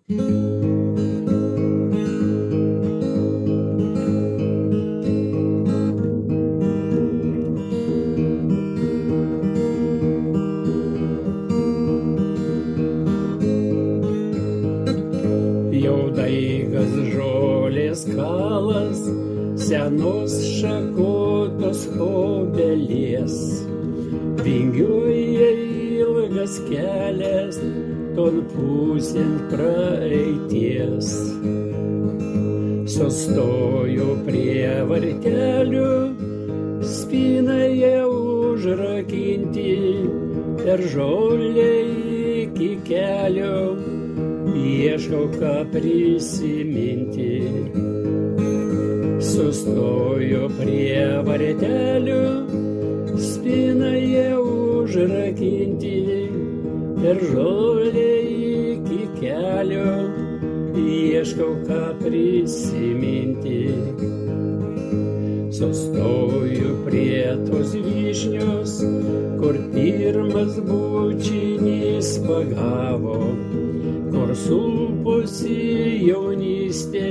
Jau daigas žolės kalas, senos šakotos obelies, vingiuoja ilgas kelias, ton pusėn praeities. Sustoju prie vartelių, spynoje užrakinti, per žolę iki kelio, ieškau ką prisiminti. Sustoju prie vartelių, spynoje užrakinti, per žolę iki kelio, ieškau ką prisiminti. Sustoju prie tos vyšnios, kur pirmas bučinys pagavo, kur suposi jaunystė,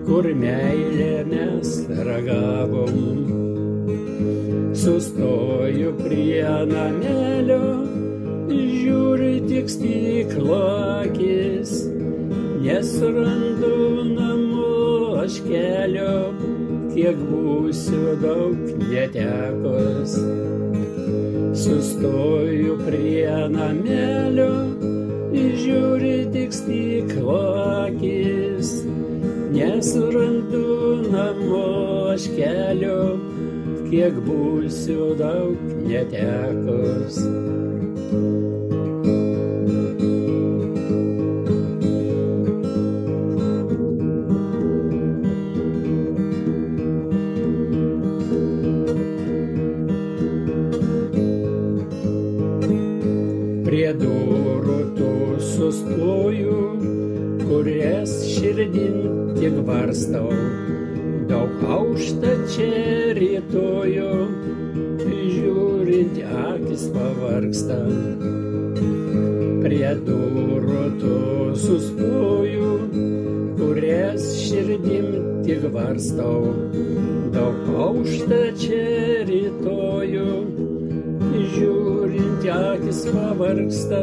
kur meilę mes ragavom. Sustoju prie namelio, žiūri tik stiklo akis, nesurandu namo aš kelio, kiek būsiu daug netekus. Sustoju prie namelio, žiūri tik stiklo akis, nesurandu namo aš kelio, kiek būsiu daug netekus. Prie durų tu sustoju, kurias širdin tik varstau, daug aušta čia rytoju, žiūrint akis pavargsta. Prie durų tu sustoju, kurias širdim tik varstau, daug aušta čia rytoju, žiūrint akis pavargsta.